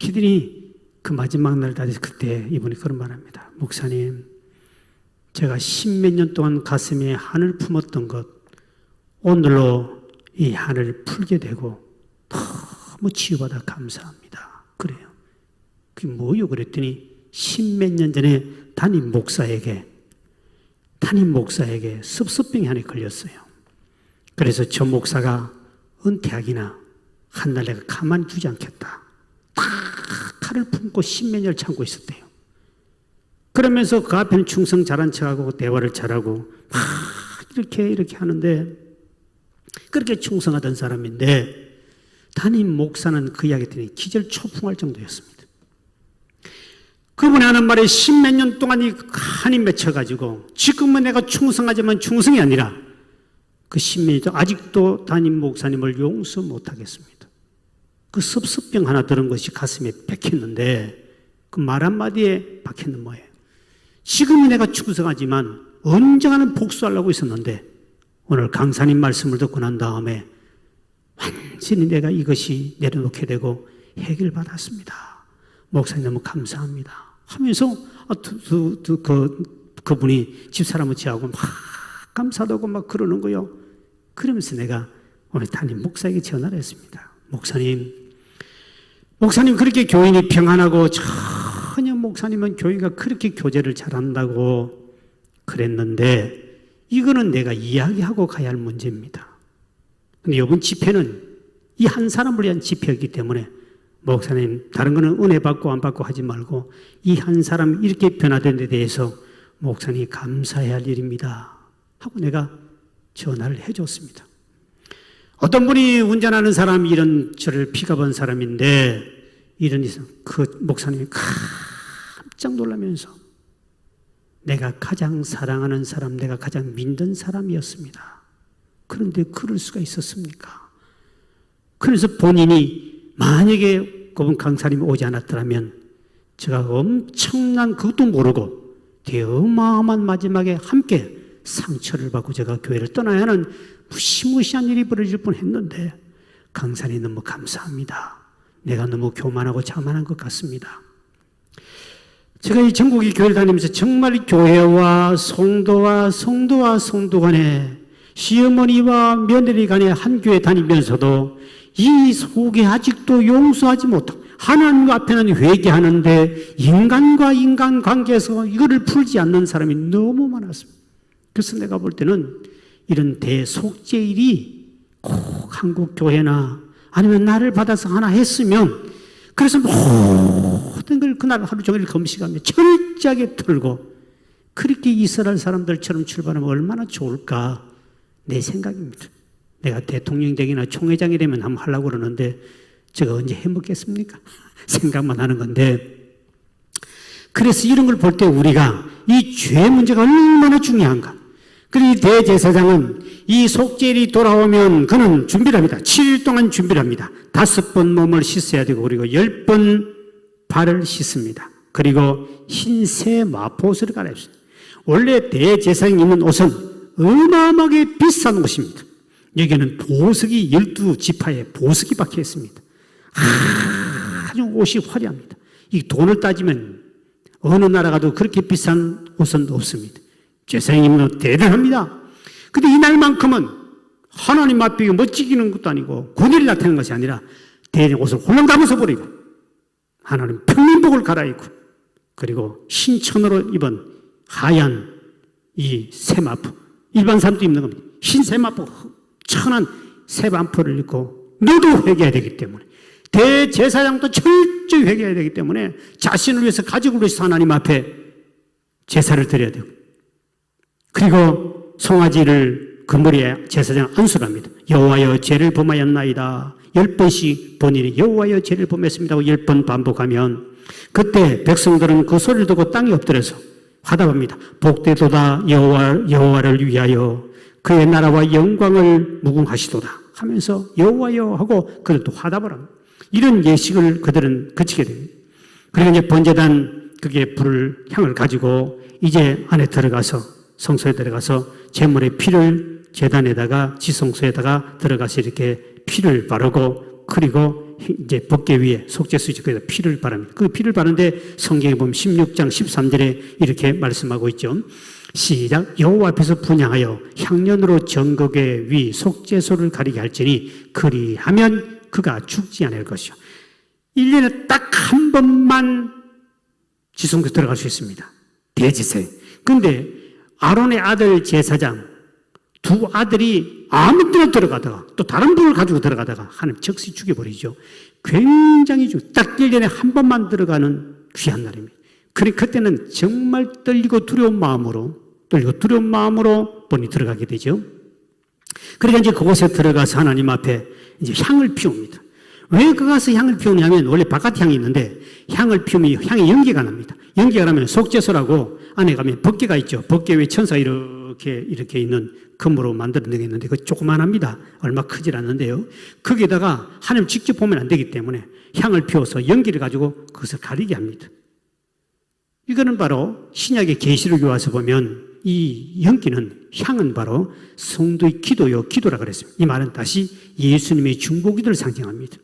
그들이 그 마지막 날 다시 그때 이분이 그런 말합니다. 목사님, 제가 십몇 년 동안 가슴에 한을 품었던 것, 오늘로 이 한을 풀게 되고 너무 치유받아 감사합니다. 그래요. 그게 뭐요? 그랬더니 십몇 년 전에 담임 목사에게 섭섭병이 하나 걸렸어요. 그래서 저 목사가 은퇴하기나 한 날 내가 가만히 두지 않겠다. 다 칼을 품고 십몇 년을 참고 있었대요. 그러면서 그 앞에는 충성 잘한 척하고 대화를 잘하고 막 이렇게 하는데 그렇게 충성하던 사람인데 담임 목사는 그 이야기 때문에 기절초풍할 정도였습니다. 그분이 하는 말에 십몇 년 동안 이 한이 맺혀가지고 지금은 내가 충성하지만 충성이 아니라 그 십몇 년 동안 아직도 담임 목사님을 용서 못하겠습니다. 그 섭섭병 하나 들은 것이 가슴에 박혔는데 그 말 한마디에 박혔는 뭐예요? 지금이 내가 충성하지만 언젠가는 복수하려고 있었는데 오늘 강사님 말씀을 듣고 난 다음에 완전히 내가 이것이 내려놓게 되고 해결받았습니다. 목사님 너무 감사합니다. 하면서 그분이 집사람을 제하고 막 감사하다고 막 그러는 거요. 그러면서 내가 오늘 담임 목사에게 전화를 했습니다. 목사님 그렇게 교인이 평안하고 전혀 목사님은 교인과 그렇게 교제를 잘한다고 그랬는데 이거는 내가 이야기하고 가야 할 문제입니다. 근데 이번 집회는 이 한 사람을 위한 집회였기 때문에 목사님 다른 거는 은혜 받고 안 받고 하지 말고 이 한 사람이 이렇게 변화된 데 대해서 목사님이 감사해야 할 일입니다 하고 내가 전화를 해줬습니다. 어떤 분이 운전하는 사람이 이런 저를 피가 본 사람인데 이런 그 목사님이 깜짝 놀라면서 내가 가장 사랑하는 사람, 내가 가장 믿는 사람이었습니다. 그런데 그럴 수가 있었습니까? 그래서 본인이 만약에 그분 강사님이 오지 않았더라면 제가 엄청난 그것도 모르고 대어마어마한 마지막에 함께 상처를 받고 제가 교회를 떠나야 하는 무시무시한 일이 벌어질 뻔했는데 강사님 너무 감사합니다. 내가 너무 교만하고 자만한 것 같습니다. 제가 이 전국의 교회를 다니면서 정말 교회와 성도와 성도 간에 시어머니와 며느리 간에 한 교회 다니면서도 이 속에 아직도 용서하지 못하고 하나님 앞에는 회개하는데 인간과 인간 관계에서 이거를 풀지 않는 사람이 너무 많았습니다. 그래서 내가 볼 때는 이런 대속죄일이 꼭 한국 교회나 아니면 나를 받아서 하나 했으면 그래서 모든 걸 그날 하루 종일 금식하며 철저하게 틀고 그렇게 이스라엘 사람들처럼 출발하면 얼마나 좋을까 내 생각입니다. 내가 대통령이 되거나 총회장이 되면 한번 하려고 그러는데 제가 언제 해먹겠습니까? 생각만 하는 건데 그래서 이런 걸 볼 때 우리가 이 죄 문제가 얼마나 중요한가. 그리고 대제사장은 이 속죄일이 돌아오면 그는 준비를 합니다. 7일 동안 준비를 합니다. 5번 몸을 씻어야 되고 그리고 10번 발을 씻습니다. 그리고 흰새 마포옷을 갈아입습니다. 원래 대제사장이 입는 옷은 어마어마하게 비싼 옷입니다. 여기는 보석이 12지파에 보석이 박혀 있습니다. 아주 옷이 화려합니다. 이 돈을 따지면 어느 나라 가도 그렇게 비싼 옷은 없습니다. 제사장이 입는 옷 대단합니다. 근데 이날만큼은 하나님 앞에 멋지게 입는 것도 아니고 군인이 나타나는 것이 아니라 대장 옷을 홀랑 다 벗어버리고 하나님 평민복을 갈아입고 그리고 흰천으로 입은 하얀 이 세마포 일반 사람도 입는 겁니다. 흰 세마포 천한 세반포를 입고 너도 회개해야 되기 때문에 대제사장도 철저히 회개해야 되기 때문에 자신을 위해서 가족을 위해서 하나님 앞에 제사를 드려야 되고 그리고 송아지를 그 머리에 제사장 안수를 합니다. 여호와여 죄를 범하였나이다. 10번씩 본인이 여호와여 죄를 범했습니다 하고 10번 반복하면 그때 백성들은 그 소리를 듣고 땅에 엎드려서 화답합니다. 복되도다 여호와를 위하여 그의 나라와 영광을 무궁하시도다 하면서 여호와여 하고 그들도 화답을 합니다. 이런 예식을 그들은 그치게 됩니다. 그리고 이제 번제단 그게 불을 향을 가지고 이제 안에 들어가서 성소에 들어가서 제물의 피를 제단에다가 지성소에다가 들어가서 이렇게 피를 바르고 그리고 이제 법궤 위에 속죄수지 거기다 피를 바릅니다. 그 피를 바르는데 성경에 보면 16장 13절에 이렇게 말씀하고 있죠. 시작. 여호와 앞에서 분향하여 향년으로 정거궤 위 속죄소를 가리게 할지니 그리하면 그가 죽지 않을 것이요. 1년에 딱 한 번만 지성소 들어갈 수 있습니다. 대제사장. 그런데 아론의 아들 제사장 두 아들이 아무 때나 들어가다가 또 다른 불을 가지고 들어가다가 하나님 즉시 죽여버리죠. 굉장히 딱 1년에 한 번만 들어가는 귀한 날입니다. 그때는 정말 떨리고 두려운 마음으로 본이 들어가게 되죠. 그러니까 이제 그곳에 들어가서 하나님 앞에 이제 향을 피웁니다. 왜 그가서 향을 피우냐면 원래 바깥 향이 있는데 향을 피우면 향이 연기가 납니다. 연기가 나면 속죄소라고 안에 가면 법궤가 있죠. 법궤 위에 천사 이렇게 있는 금으로 만들어낸 게 있는데 그 조그만합니다. 얼마 크질 않는데요. 거기에다가 하나님 직접 보면 안 되기 때문에 향을 피워서 연기를 가지고 그것을 가리게 합니다. 이거는 바로 신약의 계시록에 와서 보면 이 연기는 향은 바로 성도의 기도라 그랬습니다. 이 말은 다시 예수님의 중보기도를 상징합니다.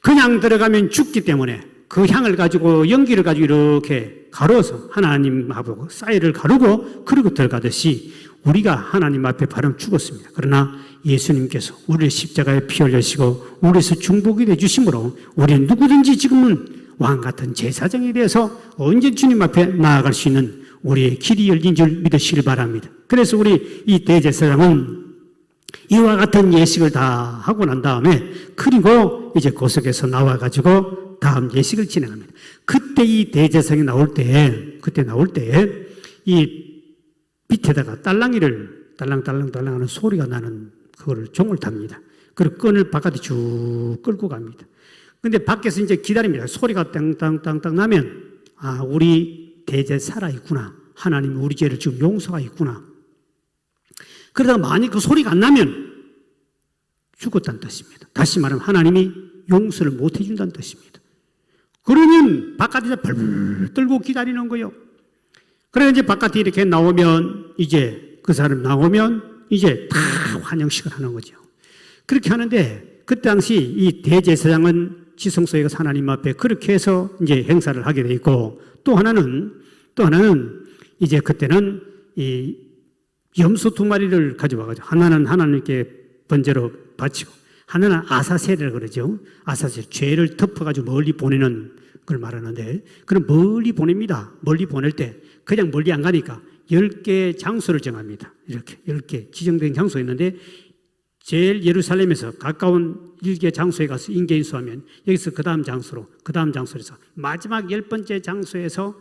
그냥 들어가면 죽기 때문에 그 향을 가지고 연기를 가지고 이렇게 가려서 하나님하고 사이를 가르고 그리고 들어가듯이 우리가 하나님 앞에 바로 죽었습니다. 그러나 예수님께서 우리를 십자가에 피 흘리시고 우리에서 중보기도 해주심으로 우리는 누구든지 지금은 왕같은 제사장에 대해서 언제 주님 앞에 나아갈 수 있는 우리의 길이 열린 줄 믿으시길 바랍니다. 그래서 우리 이 대제사장은 이와 같은 예식을 다 하고 난 다음에 그리고 이제 고석에서 나와가지고 다음 예식을 진행합니다. 그때 이 대제사장이 나올 때에 이 밑에다가 딸랑이를 딸랑딸랑 하는 소리가 나는 그거를 종을 탑니다. 그리고 끈을 바깥에 쭉 끌고 갑니다. 근데 밖에서 이제 기다립니다. 소리가 땅땅땅땅 나면 아, 우리 대제 살아있구나. 하나님이 우리 죄를 지금 용서하였구나. 그러다가 만약 그 소리가 안 나면 죽었다는 뜻입니다. 다시 말하면 하나님이 용서를 못 해준다는 뜻입니다. 그러면 바깥에서 벌벌 떨고 기다리는 거예요. 그래 이제 바깥에 이렇게 나오면 이제 그 사람 나오면 이제 다 환영식을 하는 거죠. 그렇게 하는데 그 당시 이 대제사장은 지성소에 가서 하나님 앞에 그렇게 해서 이제 행사를 하게 돼 있고 또 하나는 이제 그때는 이 염소 2마리를 가져와가지고 하나는 하나님께 번제로 바치고 하나는 아사셀이라고 그러죠. 아사셀, 죄를 덮어가지고 멀리 보내는 걸 말하는데 그럼 멀리 보냅니다. 멀리 보낼 때 그냥 멀리 안 가니까 10개 장소를 정합니다. 이렇게 10개 지정된 장소 있는데 제일 예루살렘에서 가까운 1개 장소에 가서 인계인 수하면 여기서 그 다음 장소에서 마지막 10번째 장소에서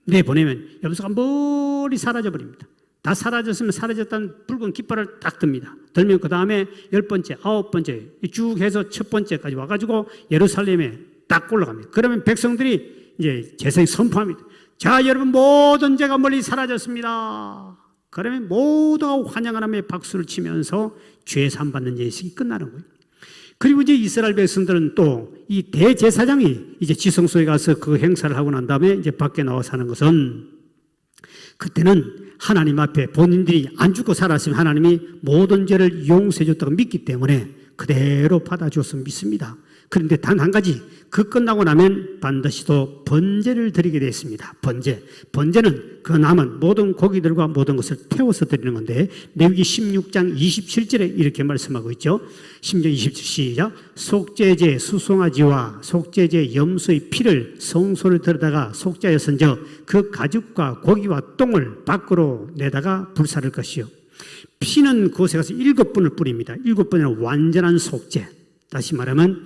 내보내면 염소가 멀리 사라져 버립니다. 다 사라졌으면 사라졌다는 붉은 깃발을 딱 듭니다. 들면 그 다음에 10번째, 9번째 쭉 해서 첫 번째까지 와가지고 예루살렘에 딱 올라갑니다. 그러면 백성들이 이제 제사에 선포합니다. 자, 여러분 모든 죄가 멀리 사라졌습니다. 그러면 모두가 환영하며 박수를 치면서 죄 사함받는 예식이 끝나는 거예요. 그리고 이제 이스라엘 백성들은 또 이 대제사장이 이제 지성소에 가서 그 행사를 하고 난 다음에 이제 밖에 나와서 하는 것은 그때는 하나님 앞에 본인들이 안 죽고 살았으면 하나님이 모든 죄를 용서해 줬다고 믿기 때문에 그대로 받아주어서 믿습니다. 그런데 단 한 가지, 그 끝나고 나면 반드시 또 번제를 드리게 되어 있습니다. 번제는 그 남은 모든 고기들과 모든 것을 태워서 드리는 건데 레위기 16장 27절에 이렇게 말씀하고 있죠. 16장 27절 시작. 속죄제 수송아지와 속죄제 염소의 피를 성소를 들여다가 속죄하였은즉 그 가죽과 고기와 똥을 밖으로 내다가 불사를 것이요. 피는 그곳에 가서 7번을 뿌립니다. 7번이나 완전한 속죄. 다시 말하면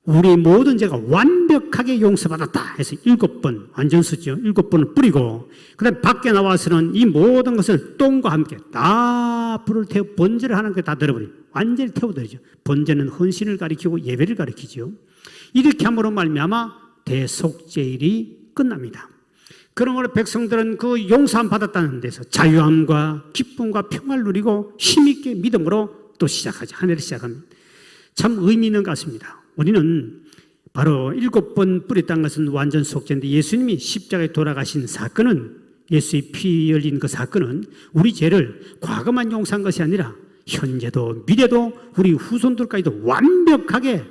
우리 모든 죄가 완벽하게 용서받았다 해서 7번 완전수죠. 7번을 뿌리고 그 다음에 밖에 나와서는 이 모든 것을 똥과 함께 다 불을 태워 번제를 하는 게 다 들어버려요. 완전히 태워드리죠. 번제는 헌신을 가리키고 예배를 가리키죠. 이렇게 함으로 말미암아 대속죄일이 끝납니다. 그러므로 백성들은 그 용서함 받았다는 데서 자유함과 기쁨과 평화를 누리고 힘있게 믿음으로 또 시작하죠. 한 해를 시작합니다. 참 의미 있는 것 같습니다. 우리는 바로 7번 뿌렸다는 것은 완전 속죄인데 예수님이 십자가에 돌아가신 사건은 예수의 피 흘린 그 사건은 우리 죄를 과거만 용서한 것이 아니라 현재도 미래도 우리 후손들까지도 완벽하게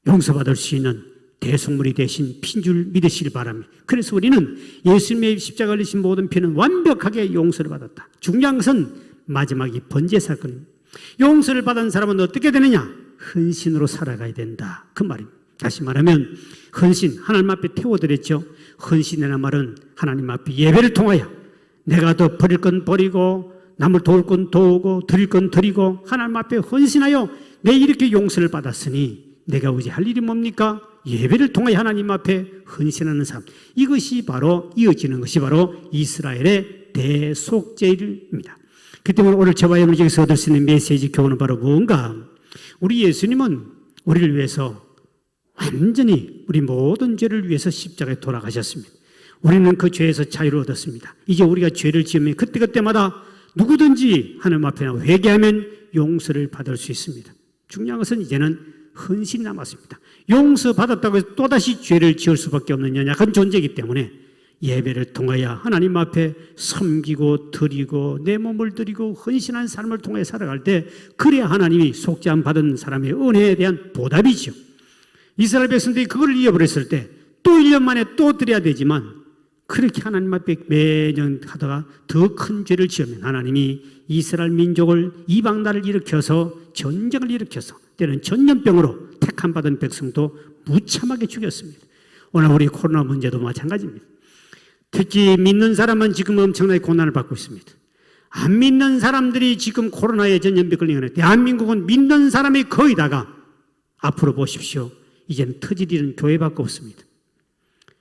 용서받을 수 있는 대속물이 되신 피인 줄 믿으시길 바랍니다. 그래서 우리는 예수님의 십자가 흘리신 모든 피는 완벽하게 용서를 받았다. 중요한 것은 마지막이 번제 사건입니다. 용서를 받은 사람은 어떻게 되느냐? 헌신으로 살아가야 된다. 그 말입니다. 다시 말하면 헌신, 하나님 앞에 태워드렸죠. 헌신이라는 말은 하나님 앞에 예배를 통하여 내가 더 버릴 건 버리고 남을 도울 건 도우고 드릴 건 드리고 하나님 앞에 헌신하여 내 이렇게 용서를 받았으니 내가 이제 할 일이 뭡니까? 예배를 통하여 하나님 앞에 헌신하는 삶. 이것이 바로 이어지는 것이 바로 이스라엘의 대속죄입니다. 그 때문에 오늘 저와 여러분이 여기서 얻을 수 있는 메시지 교훈은 바로 무언가? 우리 예수님은 우리를 위해서 완전히 우리 모든 죄를 위해서 십자가에 돌아가셨습니다. 우리는 그 죄에서 자유를 얻었습니다. 이제 우리가 죄를 지으면 그때그때마다 누구든지 하나님 앞에 회개하면 용서를 받을 수 있습니다. 중요한 것은 이제는 헌신이 남았습니다. 용서받았다고 해서 또다시 죄를 지을 수밖에 없는 연약한 존재이기 때문에 예배를 통하여 하나님 앞에 섬기고 드리고 내 몸을 드리고 헌신한 삶을 통해 살아갈 때 그래야 하나님이 속죄함 받은 사람의 은혜에 대한 보답이죠. 이스라엘 백성들이 그걸 잃어버렸을 때 또 1년 만에 또 드려야 되지만 그렇게 하나님 앞에 매년 하다가 더 큰 죄를 지으면 하나님이 이스라엘 민족을 이방 나라를 일으켜서 전쟁을 일으켜서 때는 전염병으로 택함 받은 백성도 무참하게 죽였습니다. 오늘 우리 코로나 문제도 마찬가지입니다. 특히 믿는 사람은 지금 엄청나게 고난을 받고 있습니다. 안 믿는 사람들이 지금 코로나에 전염병 걸리는 대한민국은 믿는 사람이 거의 다가 앞으로 보십시오. 이제는 터질 일은 교회밖에 없습니다.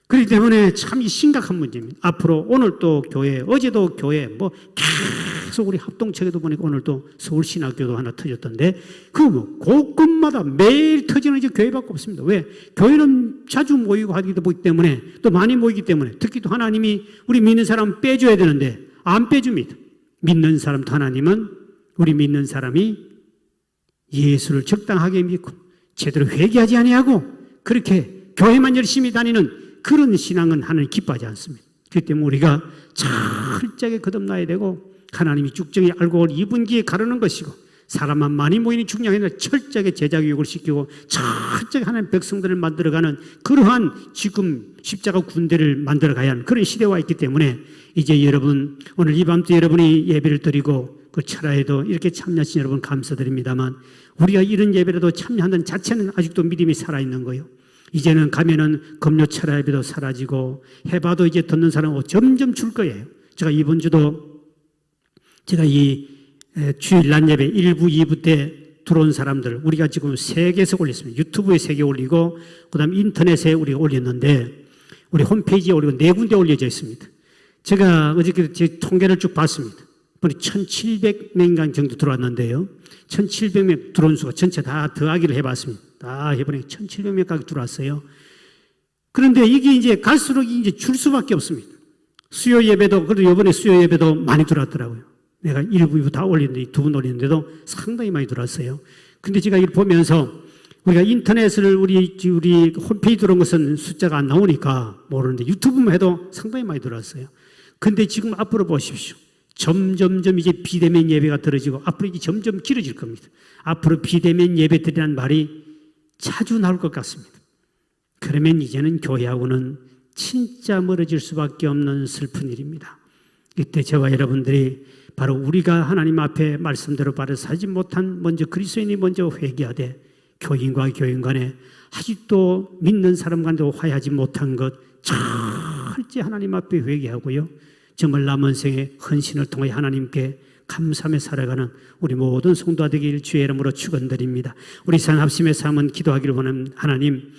그렇기 때문에 참 심각한 문제입니다. 앞으로 오늘 또 교회, 어제도 교회, 계속 우리 합동체계도 보니까 오늘 또 서울신학교도 하나 터졌던데 곳곳마다 매일 터지는 이제 교회밖에 없습니다. 왜? 교회는 자주 모이고 하기 때문에 또 많이 모이기 때문에 특히 또 하나님이 우리 믿는 사람 빼줘야 되는데 안 빼줍니다. 믿는 사람도 하나님은 우리 믿는 사람이 예수를 적당하게 믿고 제대로 회개하지 아니하고 그렇게 교회만 열심히 다니는 그런 신앙은 하나님 기뻐하지 않습니다. 그렇기 때문에 우리가 철저하게 거듭나야 되고 하나님이 죽정히 알고 입은 귀에 가르는 것이고 사람만 많이 모이는 중요한 게 아니라 철저하게 제자교육을 시키고 철저하게 하나님 백성들을 만들어가는 그러한 지금 십자가 군대를 만들어가야 하는 그런 시대와 있기 때문에 이제 여러분 오늘 이 밤도 여러분이 예배를 드리고 그 철야에도 이렇게 참여하신 여러분 감사드립니다만 우리가 이런 예배라도 참여하는 자체는 아직도 믿음이 살아있는 거예요. 이제는 가면은 금요 철야 예배도 사라지고 해봐도 이제 듣는 사람은 점점 줄 거예요. 제가 이번 주도 제가 이 주일 낮 예배 1부, 2부 때 들어온 사람들 우리가 지금 3개에서 올렸습니다. 유튜브에 3개 올리고 그 다음 인터넷에 우리가 올렸는데 우리 홈페이지에 올리고 4군데 올려져 있습니다. 제가 어저께 제 통계를 쭉 봤습니다. 1,700명 정도 들어왔는데요. 1,700명 들어온 수가 전체 다 더하기를 해봤습니다. 다 해보니 1,700명까지 들어왔어요. 그런데 이게 이제 갈수록 이제 줄 수밖에 없습니다. 수요 예배도, 그래도 이번에 수요 예배도 많이 들어왔더라고요. 내가 1부, 2부 다 올렸는데, 2분 올렸는데도 상당히 많이 들어왔어요. 근데 제가 이걸 보면서 우리가 인터넷을 우리 홈페이지 들어온 것은 숫자가 안 나오니까 모르는데 유튜브만 해도 상당히 많이 들어왔어요. 근데 지금 앞으로 보십시오. 점점점 이제 비대면 예배가 들어지고 앞으로 이게 점점 길어질 겁니다. 앞으로 비대면 예배 드리라는 말이 자주 나올 것 같습니다. 그러면 이제는 교회하고는 진짜 멀어질 수밖에 없는 슬픈 일입니다. 이때 저와 여러분들이 바로 우리가 하나님 앞에 말씀대로 바로 살지 못한 먼저 그리스도인이 먼저 회개하되 교인과 교인 간에 아직도 믿는 사람 간도 화해하지 못한 것 철저히 하나님 앞에 회개하고요. 정말 남은 생에 헌신을 통해 하나님께 감사하며 살아가는 우리 모든 성도가 되길 주의 이름으로 축원드립니다. 우리 산합심의 삶은 기도하기를 원하는 하나님,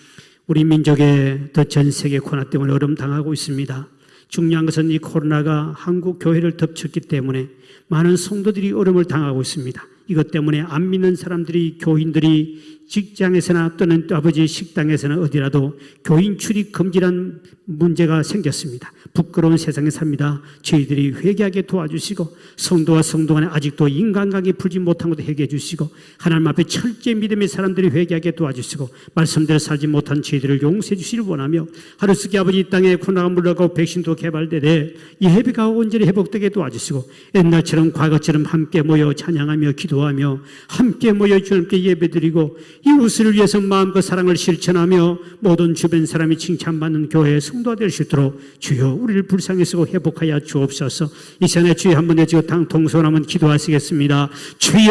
우리 민족의 더 전 세계 코로나 때문에 어려움 당하고 있습니다. 중요한 것은 이 코로나가 한국 교회를 덮쳤기 때문에 많은 성도들이 어려움을 당하고 있습니다. 이것 때문에 안 믿는 사람들이 교인들이 직장에서나 또는 또 아버지 식당에서나 어디라도 교인 출입 금지란 문제가 생겼습니다. 부끄러운 세상에 삽니다. 저희들이 회개하게 도와주시고 성도와 성도 간에 아직도 인간관계 풀지 못한 것도 해결해 주시고 하나님 앞에 철저히 믿음의 사람들이 회개하게 도와주시고 말씀대로 살지 못한 저희들을 용서해 주시길 원하며 하루속히 아버지 이 땅에 코로나가 물러가고 백신도 개발되되 이 예배가 온전히 회복되게 도와주시고 옛날처럼 과거처럼 함께 모여 찬양하며 기도하며 함께 모여 주님께 예배드리고 이웃을 위해서 마음껏 사랑을 실천하며 모든 주변 사람이 칭찬받는 교회의 성도가 될 수 있도록 주여 우리를 불쌍히 쓰고 회복하여 주옵소서. 이 시간에 주여 한번 내지고 동손하면 기도하시겠습니다. 주여,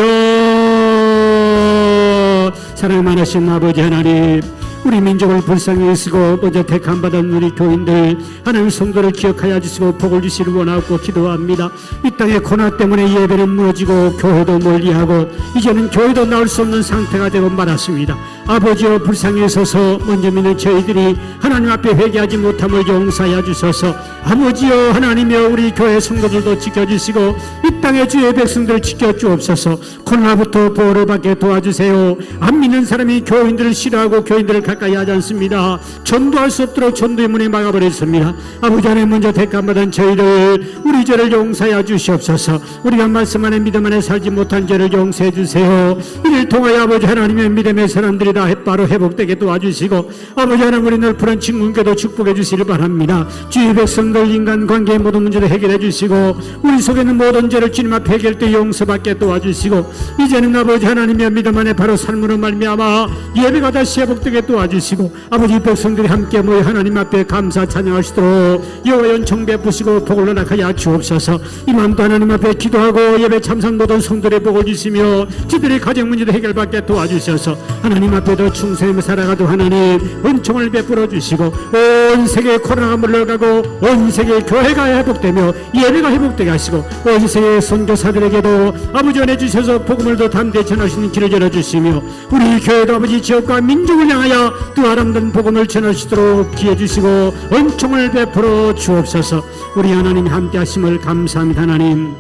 사랑 많으신 아버지 하나님, 우리 민족을 불쌍히 여기시고 먼저 택함받은 우리 교인들 하나님 성도를 기억하여 주시고 복을 주시를 원하고 기도합니다. 이 땅의 고난 때문에 예배는 무너지고 교회도 멀리하고 이제는 교회도 나올 수 없는 상태가 되고 말았습니다. 아버지여, 불쌍히 여기소서. 먼저 믿는 저희들이 하나님 앞에 회개하지 못함을 용서하여 주소서. 아버지여, 하나님여, 우리 교회 성도들도 지켜주시고 이 땅의 주의 백성들을 지켜주옵소서. 코로나부터 보호를 받게 도와주세요. 안 믿는 사람이 교인들을 싫어하고 교인들을 가까이 하지 않습니다. 전도할 수 없도록 전도의 문이 막아버렸습니다. 아버지 하나님, 먼저 택함받은 저희들 우리 죄를 용서하여 주시옵소서. 우리가 말씀 안에 믿음 안에 살지 못한 죄를 용서해 주세요. 이를 통하여 아버지 하나님의 믿음의 사람들이 다 바로 회복되게 도와주시고 아버지 하나님, 우리 늘 푸른 친군께도 축복해 주시길 바랍니다. 주의 백성들 인간관계의 모든 문제를 해결해 주시고 우리 속에 있는 모든 죄를 주님 앞에 해결 때 용서받게 도와주시고 이제는 아버지 하나님의 믿음 안에 바로 삶으로 말미암아 예배가 다시 회복되게 도와주시고 아버지 백성들이 함께 모여 하나님 앞에 감사 찬양하시도록 여호와 연총 베푸시고 복을 허락하여 주옵소서. 이맘도 하나님 앞에 기도하고 예배 참석 모든 성들의 복을 주시며 저들의 가정 문제도 해결받게 도와주셔서 하나님 앞에도 충성히 살아가도 하나님 은총을 베풀어 주시고 온 세계에 코로나가 물러가고 온 세계에 교회가 회복되며 예배가 회복되게 하시고 온 세계의 선교사들에게도 아버지 은혜 주셔서 복음을 더 담대히 전할 수 있는 길을 열어주시며 우리 교회도 아버지 지역과 민족을 향하여 또 아름다운 복음을 전하시도록 기해 주시고 은총을 베풀어 주옵소서. 우리 하나님 함께 하심을 감사합니다. 하나님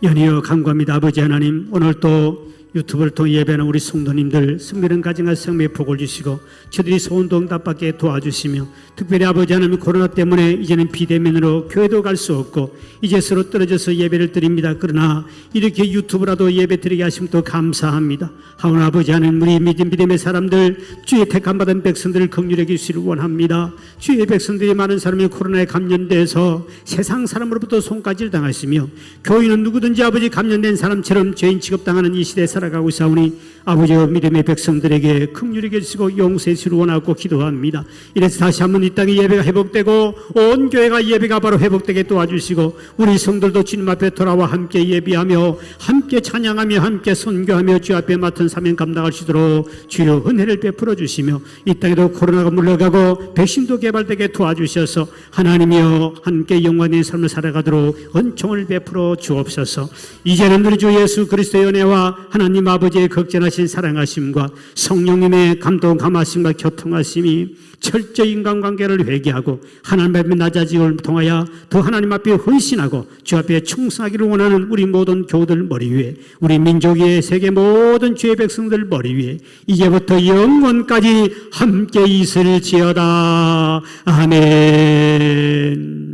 연이어 간구합니다. 아버지 하나님, 오늘 또 유튜브를 통해 예배하는 우리 성도님들 성별은 가정과 생명의 복을 주시고 저들이 소원도 응답받게 도와주시며 특별히 아버지 하나님, 코로나 때문에 이제는 비대면으로 교회도 갈 수 없고 이제 서로 떨어져서 예배를 드립니다. 그러나 이렇게 유튜브라도 예배 드리게 하시면 또 감사합니다. 하오나 아버지 하나님, 우리 믿음의 사람들 주의 택함받은 백성들을 긍휼히 여기시기를 원합니다. 주의 백성들이 많은 사람이 코로나에 감염돼서 세상 사람으로부터 손가지를 당하시며 교인은 누구든지 아버지 감염된 사람처럼 죄인 취급당하는 이 시대에 살아가고 있사오니 아버지의 믿음의 백성들에게 긍휼히 여기시고 용서해 주시기를 원하고 기도합니다. 이래서 다시 한번 이 땅에 예배가 회복되고 온 교회가 예배가 바로 회복되게 도와주시고 우리 성들도 주님 앞에 돌아와 함께 예배하며 함께 찬양하며 함께 선교하며 주 앞에 맡은 사명 감당할 수 있도록 주여 은혜를 베풀어 주시며 이 땅에도 코로나가 물러가고 백신도 개발되게 도와주셔서 하나님이여 함께 영광의 삶을 살아가도록 은총을 베풀어 주옵소서. 이제는 우리 주 예수 그리스도의 은혜와 하나님 아버지의 극진하신 사랑하심과 성령님의 감동 감하심과 교통하심이 철저히 인간관계를 회개하고 하나님 앞에 낮아짐을 통하여 더 하나님 앞에 헌신하고 주 앞에 충성하기를 원하는 우리 모든 교우들 머리 위에 우리 민족의 세계 모든 주의 백성들 머리 위에 이제부터 영원까지 함께 있을지어다. 아멘.